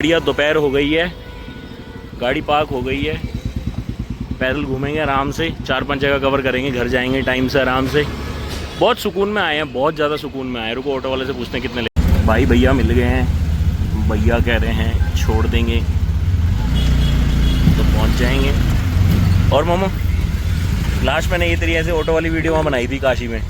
बढ़िया दोपहर हो गई है, गाड़ी पार्क हो गई है, पैदल घूमेंगे आराम से, 4-5 जगह कवर करेंगे, घर जाएंगे टाइम से आराम से। बहुत सुकून में आए हैं, बहुत ज़्यादा सुकून में आए हैं। रुको ऑटो वाले से पूछते हैं कितने ले। भाई भैया मिल गए हैं, भैया कह रहे हैं छोड़ देंगे तो पहुंच जाएंगे। और मोमो लास्ट मैंने ये तेरी ऐसे ऑटो वाली वीडियो वहाँ बनाई थी काशी में,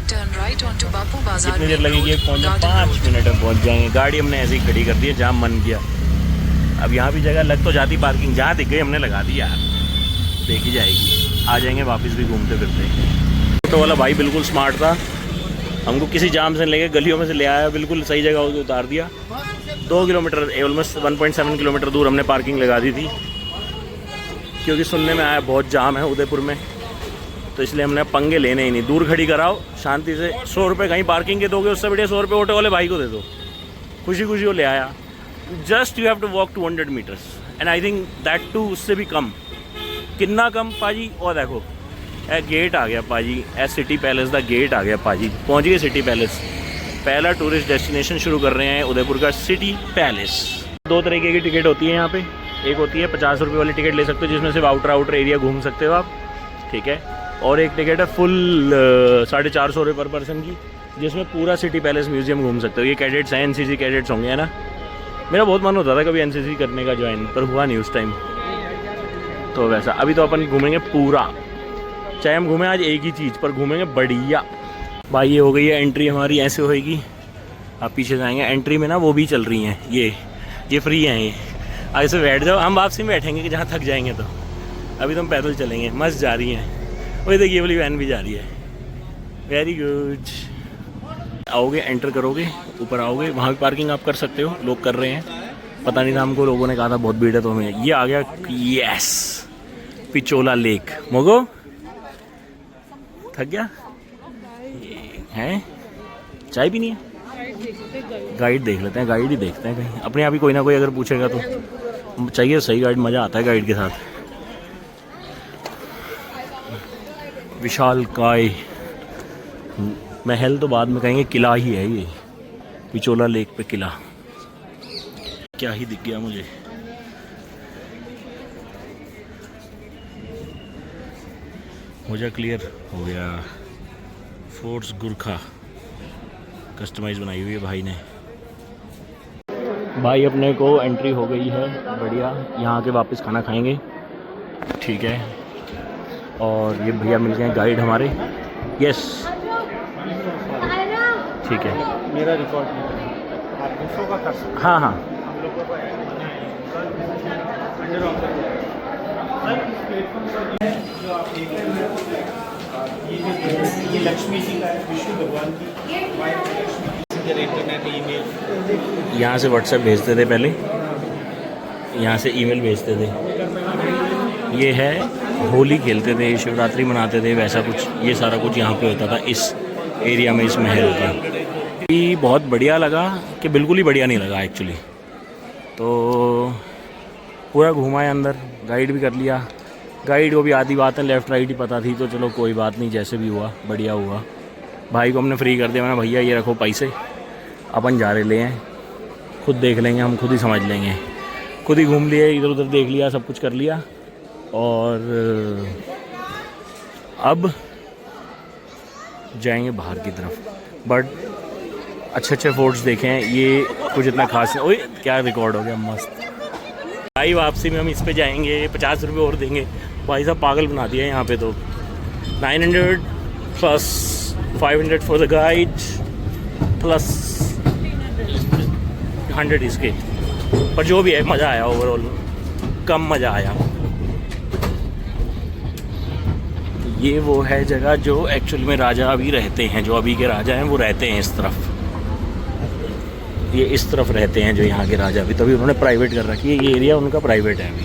कितनी देर लगेगी पहुँचने? 5 मिनट में पहुँच जाएंगे। गाड़ी हमने ऐसे ही खड़ी कर दी है जहाँ मन किया। अब यहाँ भी जगह लग तो जाती, पार्किंग जहाँ दिख गई हमने लगा दी यार, देखी जाएगी। आ जाएंगे वापस भी घूमते फिरते। ऑटो वाला भाई बिल्कुल स्मार्ट था, हमको किसी जाम से लेके गलियों में से ले आया, बिल्कुल सही जगह उतार दिया। 2 किलोमीटर ऑलमोस्ट 1.7 किलोमीटर दूर हमने पार्किंग लगा दी थी, क्योंकि सुनने में आया बहुत जाम है उदयपुर में, तो इसलिए हमने पंगे लेने ही नहीं। दूर खड़ी कराओ शांति से, 100 रुपये कहीं पार्किंग के दोगे, उससे बढ़िया 100 रुपये ऑटो वाले भाई को दे दो। खुशी खुशी वो ले आया। Just you have to walk 200 metres and I think that too उससे भी कम। कितना कम पाजी? और देखो ए गेट आ गया पाजी, ए सिटी पैलेस का गेट आ गया पाजी, पहुँच गए सिटी पैलेस। पहला टूरिस्ट डेस्टिनेशन शुरू कर रहे हैं उदयपुर का, सिटी पैलेस। 2 तरीके की टिकट होती है यहाँ पे। एक होती है 50 रुपये वाली टिकट ले सकते हो, जिसमें सिर्फ आउटर एरिया घूम सकते हो आप, ठीक है। और एक टिकट है फुल 450 रुपये पर पर्सन की, जिसमें पूरा सिटी पैलेस म्यूजियम घूम सकते हो। ये कैडेट्स हैं, एनसीसी कैडेट्स होंगे, है ना। मेरा बहुत मन होता था कभी एनसीसी करने का ज्वाइन, पर हुआ नहीं उस टाइम, तो वैसा। अभी तो अपन घूमेंगे पूरा, चाहे हम घूमें आज एक ही चीज़ पर घूमेंगे बढ़िया। भाई ये हो गई है एंट्री हमारी, ऐसे होएगी। आप पीछे जाएंगे, एंट्री में ना वो भी चल रही हैं, ये फ्री हैं। ये आगे से बैठ जाओ, हम वापसी में बैठेंगे कि जहाँ थक जाएंगे। तो अभी तो हम पैदल चलेंगे, मस्त जा रही हैं। वही देखिए वाली वैन भी जा रही है, वेरी गुड। आओगे, एंटर करोगे, ऊपर आओगे, वहाँ भी पार्किंग आप कर सकते हो, लोग कर रहे हैं। पता नहीं था हमको, लोगों ने कहा था बहुत भीड़ है, तो हमें ये आ गया। Yes, Pichola lake. मोगो थक गया है, चाय भी नहीं है। गाइड देख लेते हैं, गाइड ही देखते हैं कहीं, अपने आप ही कोई ना कोई अगर पूछेगा तो चाहिए सही गाइड, मज़ा आता है गाइड के साथ। विशाल काय महल तो बाद में कहेंगे, किला ही है ये, पिचोला लेक पे किला। क्या ही दिख गया मुझे। मुझे क्लियर हो गया। फोर्स गुरखा कस्टमाइज बनाई हुई है भाई ने। भाई अपने को एंट्री हो गई है, बढ़िया। यहाँ के वापस खाना खाएंगे, ठीक है। और ये भैया मिल गए गाइड हमारे। यस ठीक है, मेरा रिकॉर्ड नहीं, आप दूसरों का कर सकते। हाँ हाँ। हम लोगों को जो आप देख रहे हैं, ये लक्ष्मी जी का है, विष्णु भगवान की wife Lakshmi ji. Internet email यहाँ से व्हाट्सएप भेजते थे पहले, यहाँ से ईमेल भेजते थे। ये है होली खेलते थे, शिवरात्रि मनाते थे, वैसा कुछ ये सारा कुछ यहाँ पे होता था इस एरिया में, इस महल का। भी बहुत बढ़िया लगा कि बिल्कुल ही बढ़िया नहीं लगा एक्चुअली। तो पूरा घूमा है अंदर, गाइड भी कर लिया। गाइड को भी आधी बातें लेफ़्ट राइट ही पता थी, तो चलो कोई बात नहीं, जैसे भी हुआ बढ़िया हुआ। भाई को हमने फ्री कर दिया, मैंने भैया ये रखो पैसे, अपन जा रहे ले हैं, खुद देख लेंगे, हम खुद ही समझ लेंगे। खुद ही घूम लिए, इधर उधर देख लिया, सब कुछ कर लिया। और अब जाएंगे बाहर की तरफ, बट अच्छे फोर्ट्स देखे हैं, ये कुछ इतना खास नहीं। ओए क्या रिकॉर्ड हो गया, मस्त। भाई वापसी में हम इस पे जाएंगे, 50 रुपये और देंगे। भाई साहब पागल बना दिया है यहाँ पे तो। 900 plus 500 for the guide plus 100 इसके, पर जो भी है मज़ा आया, ओवरऑल कम मज़ा आया। ये वो है जगह जो एक्चुअल में राजा अभी रहते हैं, जो अभी के राजा हैं वो रहते हैं इस तरफ। ये इस तरफ रहते हैं जो यहाँ के राजा, अभी तभी उन्होंने प्राइवेट कर रखी है, ये एरिया उनका प्राइवेट है अभी।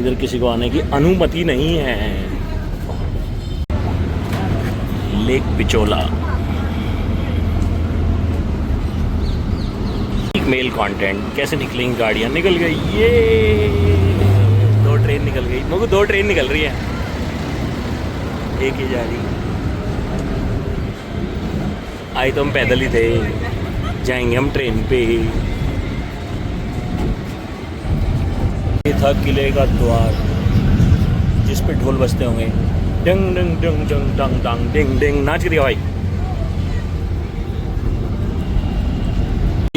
इधर किसी को आने की अनुमति नहीं है। लेक पिचोला। मेल कंटेंट, कैसे निकलेंगी गाड़ियाँ? निकल गई, ये 2 ट्रेन निकल गई। मुझे 2 ट्रेन निकल रही है, एक ही जा रही। आई तो हम पैदल ही थे, जाएंगे हम ट्रेन पे। था किले का द्वार जिस पे ढोल बजते होंगे, डंग डंग डंग डंग डंग डंग डिंग डिंग। नाच के दिया भाई।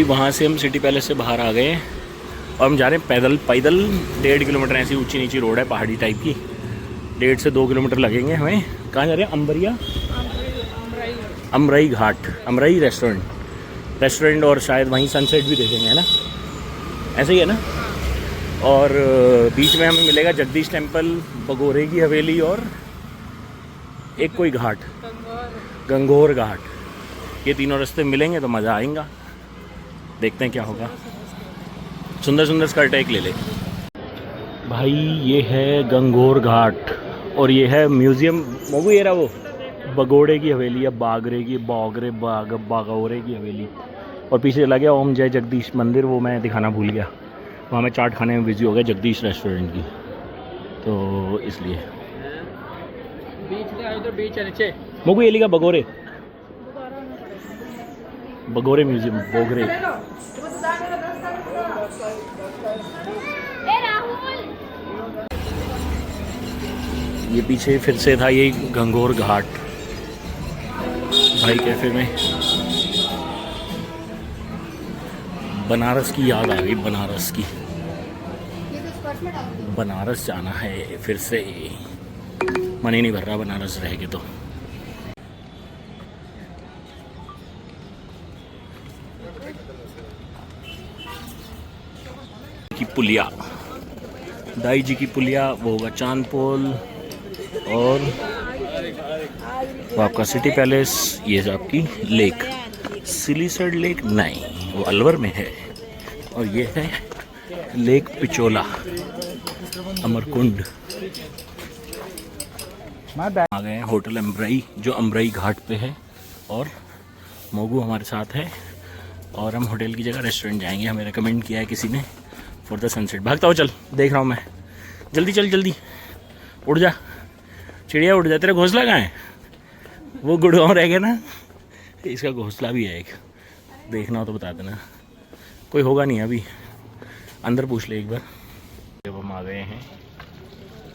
वहाँ से हम सिटी पैलेस से बाहर आ गए और हम जा रहे हैं पैदल 1.5 किलोमीटर। ऐसी ऊंची नीची रोड है पहाड़ी टाइप की, 1.5 से 2 किलोमीटर लगेंगे हमें। कहाँ जा रहे हैं? अमराई घाट, अमराई रेस्टोरेंट और शायद वहीं सनसेट भी देखेंगे, है ना? ऐसे ही है ना? और बीच में हमें मिलेगा जगदीश टेम्पल, बगोरे की हवेली और एक कोई घाट, गंगोर घाट। ये तीनों रास्ते मिलेंगे तो मज़ा आएगा। देखते हैं क्या होगा। सुंदर सुंदर स्कर्ट एक ले ले भाई। ये है गंगोर घाट और ये है म्यूज़ियम। मोगू ये रहा वो बगोड़े की हवेली या बागोरे की हवेली। और पीछे चला गया ओम जय जगदीश मंदिर, वो मैं दिखाना भूल गया। वहाँ मैं चाट खाने में बिजी हो गया जगदीश रेस्टोरेंट की, तो इसलिए। मोगू ये लिखा बगोरे म्यूज़ियम, बोगरे। ये पीछे फिर से था ये गंगोर घाट भाई। कैफे में बनारस की याद आ गई, बनारस जाना है फिर से। मन ही नहीं भर रहा बनारस रह के। तो की पुलिया, दाई जी की पुलिया, वो होगा चांद पोल। और वो आपका सिटी पैलेस, ये आपकी लेक, सिलीसड लेक नहीं, वो अलवर में है। और ये है लेक पिचोला, अमरकुंड। आ गए हैं होटल अमराई, जो अमराई घाट पे है। और मोगू हमारे साथ है और हम होटल की जगह रेस्टोरेंट जाएंगे। हमें रेकमेंड किया है किसी ने, फॉर द सनसेट। भागता हो, चल देख रहा हूँ मैं। जल्दी चल, जल्दी उड़ जा चिड़िया, उड़ जा। तेरा घोंसला कहाँ है? वो गुड़गांव रह गया ना, इसका घोंसला भी है एक। देखना हो तो बता देना। कोई होगा नहीं अभी, अंदर पूछ ले एक बार। जब हम आ गए हैं,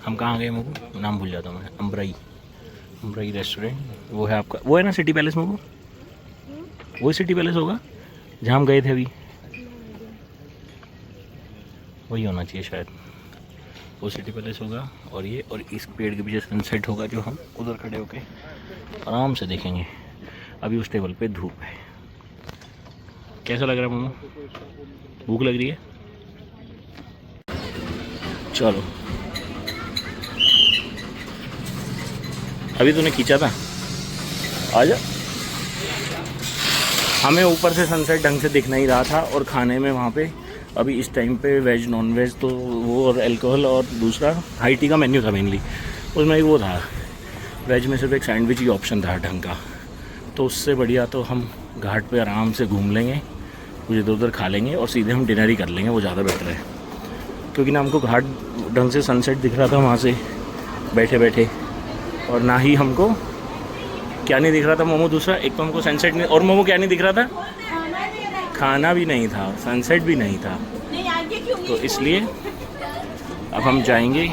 हम कहाँ गए मोगू? नाम भूल जाता हूँ मैं। अमराई रेस्टोरेंट, वो है आपका, वो है ना सिटी पैलेस मोगू? वो सिटी पैलेस होगा जहाँ हम गए थे अभी, वही होना चाहिए शायद। वो सिटी पैलेस होगा। और ये, और इस पेड़ के पीछे सनसेट होगा जो हम उधर खड़े होके आराम से देखेंगे। अभी उस टेबल पे धूप है। कैसा लग रहा है मोमो? भूख लग रही है? चलो, अभी तूने खींचा था, आजा। हमें ऊपर से सनसेट ढंग से दिख नहीं रहा था। और खाने में वहाँ पे अभी इस टाइम पे वेज नॉन वेज तो वो, और अल्कोहल, और दूसरा हाई टी का मेन्यू था मेनली। उसमें एक वो था, वेज में सिर्फ एक सैंडविच ही ऑप्शन था ढंग का। तो उससे बढ़िया तो हम घाट पे आराम से घूम लेंगे, कुछ इधर उधर खा लेंगे और सीधे हम डिनर ही कर लेंगे। वो ज़्यादा बेटर है, क्योंकि ना हमको घाट ढंग से सनसेट दिख रहा था वहाँ से बैठे बैठे, और ना ही हमको क्या नहीं दिख रहा था मोमो। दूसरा, एक तो हमको सनसेट नहीं, और मोमो क्या नहीं दिख रहा था? खाना भी नहीं था, सनसेट भी नहीं था। तो इसलिए अब हम जाएंगे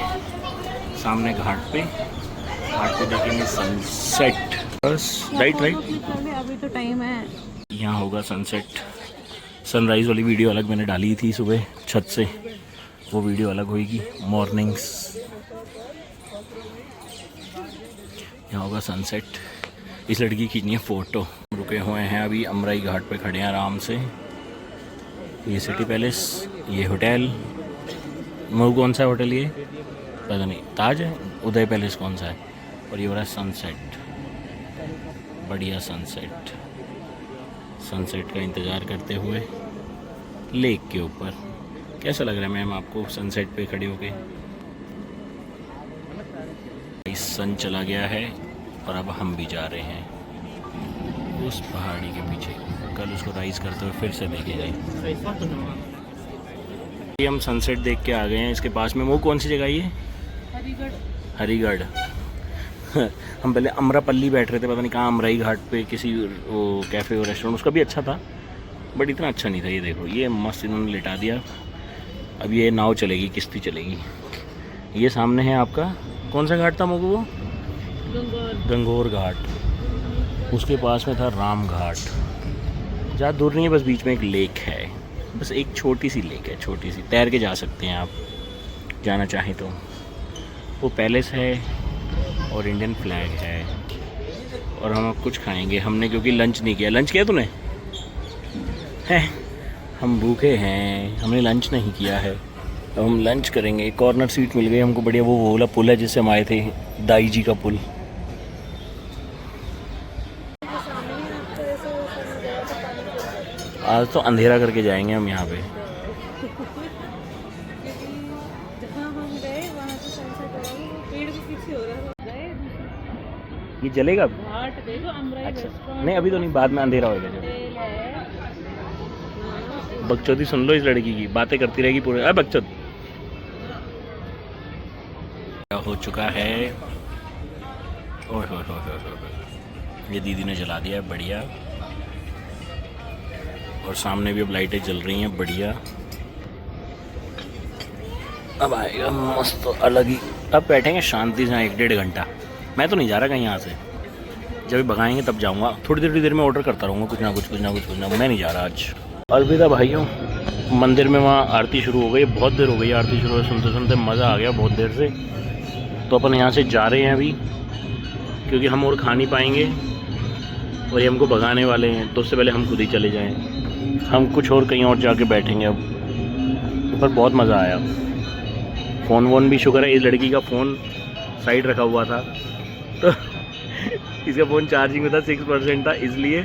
सामने घाट पे देखेंगे सनसेट। बस राइट। अभी तो टाइम है। यहाँ होगा सनसेट। सनराइज़ वाली वीडियो अलग मैंने डाली थी सुबह छत से, वो वीडियो अलग होगी। मॉर्निंग्स, यहाँ होगा सनसेट। इस लड़की खींचनी है फ़ोटो। रुके हुए हैं अभी अमराई घाट पे, खड़े हैं आराम से। ये सिटी पैलेस, ये होटल। मऊ कौन सा होटल ये पता नहीं, ताज है। उदय पैलेस कौन सा है? और ये हो रहा है सनसेट, बढ़िया सनसेट। सनसेट का इंतज़ार करते हुए लेक के ऊपर। कैसा लग रहा है मैम आपको सनसेट पे खड़े होके? सन चला गया है और अब हम भी जा रहे हैं उस पहाड़ी के पीछे। कल उसको राइज करते हुए फिर से देखे जाए। हम सनसेट देख के आ गए हैं इसके पास में। वो कौन सी जगह ये? हरिगढ़। हम पहले अमरापल्ली बैठ रहे थे, पता नहीं कहाँ, अमराई घाट पे किसी वो कैफ़े और रेस्टोरेंट। उसका भी अच्छा था बट इतना अच्छा नहीं था। ये देखो, ये मस्त इन्होंने लिटा दिया। अब ये नाव चलेगी, किश्ती चलेगी। ये सामने है आपका कौन सा घाट था मोगू वो? गंगोर घाट। उसके पास में था राम घाट। ज़्यादा दूर नहीं है, बस बीच में एक लेक है, बस एक छोटी सी लेक है, छोटी सी, तैर के जा सकते हैं आप जाना चाहें तो। वो पैलेस है और इंडियन फ्लैग है। और हम अब कुछ खाएंगे, हमने क्योंकि लंच नहीं किया। लंच किया तूने? है, हम भूखे हैं, हमने लंच नहीं किया है। अब हम लंच करेंगे। कॉर्नर सीट मिल गई हमको बढ़िया, वो वाला पुल है जिससे हम आए थे, दाई जी का पुल। आज तो अंधेरा करके जाएंगे हम यहाँ पे। ये जलेगा अभी? अच्छा नहीं, अभी तो नहीं, बाद में अंधेरा होगा जब। बकचोदी सुन लो इस लड़की की, बातें करती रहेगी पूरे। अरे बकचोद हो चुका है। ओह हो ये दीदी ने जला दिया है, बढ़िया। और सामने भी अब लाइटें जल रही हैं, बढ़िया। अब आएगा मस्त अलग ही। अब बैठेंगे शांति से 1-1.5 घंटा। मैं तो नहीं जा रहा कहीं यहाँ से, जब भगाएंगे तब जाऊँगा। थोड़ी देर में ऑर्डर करता रहूँगा कुछ ना कुछ। मैं नहीं जा रहा आज। अलविदा भाइयों। मंदिर में वहाँ आरती शुरू हो गई, बहुत देर हो गई आरती शुरू हुए, सुनते मज़ा आ गया बहुत देर से। तो अपन यहाँ से जा रहे हैं अभी, क्योंकि हम और खा नहीं पाएंगे और ये हमको भगाने वाले हैं, तो उससे पहले हम खुद ही चले जाएं। हम कुछ और कहीं और जाके बैठेंगे अब। पर बहुत मज़ा आया। फ़ोन वोन भी शुक्र है, इस लड़की का फ़ोन साइड रखा हुआ था, तो इसका फ़ोन चार्जिंग में था, 6% था, इसलिए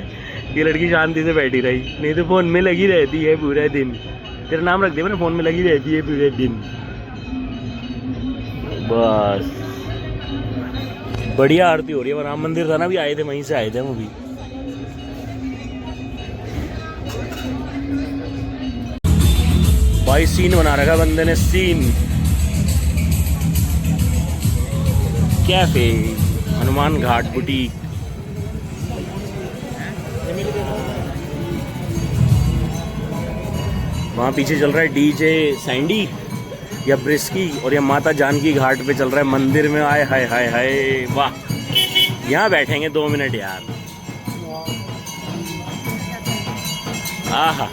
ये लड़की शांति से बैठी रही। नहीं तो फ़ोन में लगी रहती है पूरे दिन। तेरा नाम रख दिया मैंने, फ़ोन में लगी रहती है पूरे दिन। बस बढ़िया आरती हो रही है। राम मंदिर था ना, भी आए थे, वहीं से आए थे हम अभी। भाई सीन बना रखा बंदे ने, सीन। कैफे हनुमान घाट बुटीक। वहाँ पीछे चल रहा है डीजे सैंडी या ब्रिस्की, और ये माता जानकी घाट पे चल रहा है मंदिर में। आए हाय हाय हाय, वाह। यहाँ बैठेंगे 2 मिनट यार। आहा,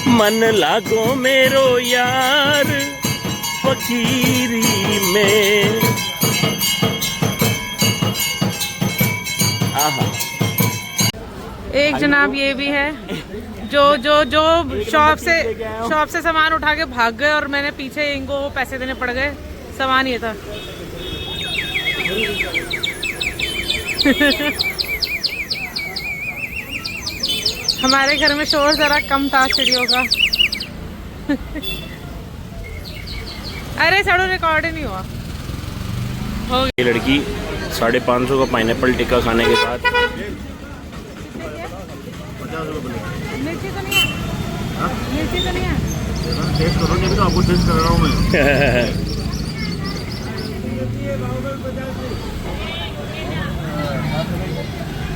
मन लागो मेरो यार फकीरी में। आहा, एक जनाब ये भी है जो शॉप से सामान उठा के भाग गए और मैंने पीछे इनको पैसे देने पड़ गए। सामान ये था। हमारे घर में शोर जरा कम था चिड़ियों का। अरे सड़ो, रिकॉर्ड ही नहीं हुआ। ये लड़की 550 का पाइनएप्पल टिक्का खाने के बाद। मिर्ची तो नहीं है? मिर्ची तो नहीं है? टेस्ट करो, नहीं तो आपको टेस्ट कर रहा हूँ मैं।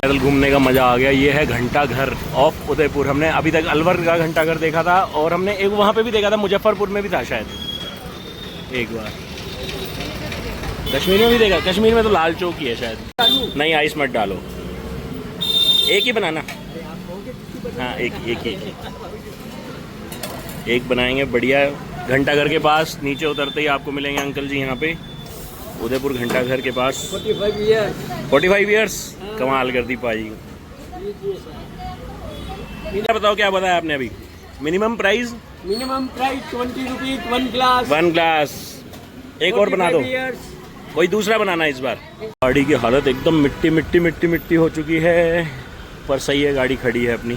पैदल घूमने का मज़ा आ गया। ये है घंटा घर ऑफ उदयपुर। हमने अभी तक अलवर का घंटा घर देखा था, और हमने एक वहाँ पे भी देखा था, मुजफ्फरपुर में भी था शायद एक बार। कश्मीर में भी देखा, कश्मीर में तो लाल चौक ही है शायद। नहीं, आइस मत डालो, एक ही बनाना। हाँ, एक बनाएंगे बढ़िया। घंटा घर के पास नीचे उतरते ही आपको मिलेंगे अंकल जी यहाँ पे, उदयपुर घंटा घर के पास। 45 ईयर्स कमाल कर दी पाजी। क्या बताओ, क्या बताया आपने अभी? Minimum price 20 rupees 1 glass. 1 glass. एक और बना दो, कोई दूसरा बनाना इस बार। गाड़ी की हालत एकदम मिट्टी हो चुकी है, पर सही है, गाड़ी खड़ी है अपनी,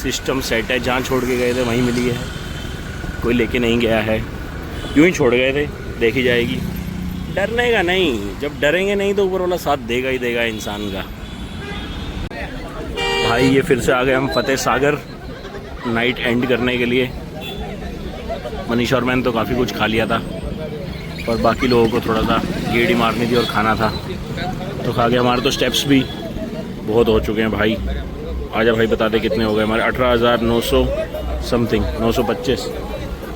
सिस्टम सेट है। जहाँ छोड़ के गए थे वहीं मिली है, कोई लेके नहीं गया है, यूं ही छोड़ गए थे। देखी जाएगी, डरने का नहीं। जब डरेंगे नहीं तो ऊपर वाला साथ देगा ही देगा इंसान का। भाई ये फिर से आ गए हम फतेह सागर नाइट एंड करने के लिए। मनीषा और मैंने तो काफ़ी कुछ खा लिया था, और बाकी लोगों को थोड़ा सा गेड़ी मारनी थी और खाना था, तो खा गया। हमारे तो स्टेप्स भी बहुत हो चुके हैं भाई। आजा भाई बता दे कितने हो गए हमारे? 18,900 समथिंग 925,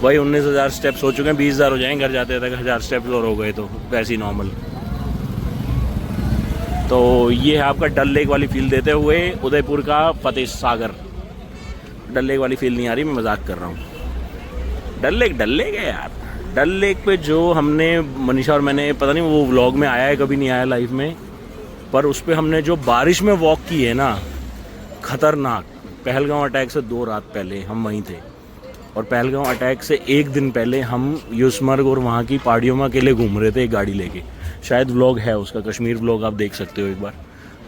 वही 19,000 स्टेप्स हो चुके हैं, 20,000 हो जाएंगे घर जाते तक, 1,000 स्टेप्स और हो गए तो वैसे ही नॉर्मल। तो ये है आपका डल लेक वाली फील देते हुए उदयपुर का फतेह सागर। डल लेक वाली फील नहीं आ रही, मैं मजाक कर रहा हूँ। डल लेक है यार। डल लेक पे जो हमने, मनीषा और मैंने, पता नहीं वो व्लॉग में आया है कभी नहीं आया लाइफ में, पर उस पर हमने जो बारिश में वॉक की है ना, खतरनाक। पहलगांव अटैक से 2 रात पहले हम वहीं थे, और पहलगांव अटैक से 1 दिन पहले हम यूसमर्ग और वहाँ की पहाड़ियों में अकेले घूम रहे थे एक गाड़ी लेके। शायद व्लॉग है उसका, कश्मीर व्लॉग आप देख सकते हो एक बार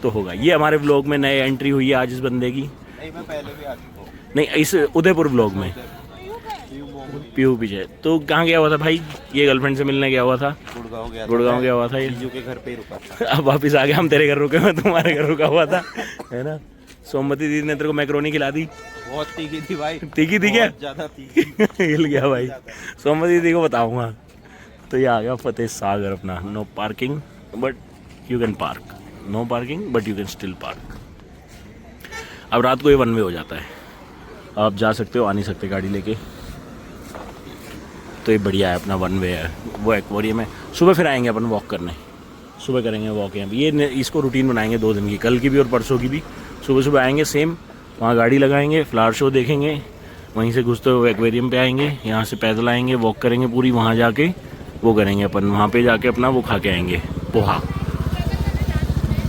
तो होगा। ये हमारे व्लॉग में नए एंट्री हुई है आज इस बंदे की। नहीं, मैं पहले भी आ चुका हूँ। नहीं, इस उदयपुर व्लॉग में पीयू पीछे। तो कहाँ गया हुआ था भाई? ये गर्लफ्रेंड से मिलने गया हुआ था, गुड़गांव गया हुआ था ये। जीजू के घर पे ही रुका था। अब वापिस आ गया, हम तेरे घर रुके, मैं तुम्हारे घर रुका हुआ था, है ना। सोमवती दीदी ने तेरे को मैक्रोनी खिला दी। बहुत तीखी थी भाई। तीखी थी क्या? ज़्यादा तीखी। हिल गया भाई। सोमवती दीदी को बताऊंगा। तो ये आ गया फतेह सागर अपना। No parking but you can park, no parking but you can still park. अब रात को ये 1 वे हो जाता है, आप जा सकते हो, आ नहीं सकते गाड़ी लेके। तो ये बढ़िया है, अपना 1 वे है वो एक्वेरियम है। सुबह फिर आएंगे अपन वॉक करने, सुबह करेंगे वॉक यहाँ पे। ये इसको रूटीन बनाएंगे 2 दिन की, कल की भी और परसों की भी। सुबह सुबह आएंगे सेम, वहाँ गाड़ी लगाएंगे, फ्लावर शो देखेंगे, वहीं से घुसते हुए एक्वेरियम पे आएंगे, यहाँ से पैदल आएंगे, वॉक करेंगे पूरी, वहाँ जाके वो करेंगे अपन, वहाँ पे जाके अपना वो खा के आएंगे पोहा।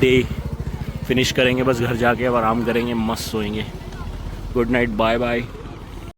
डे फिनिश करेंगे, बस घर जाके अब आराम करेंगे, मस्त सोएंगे। Good night, bye bye.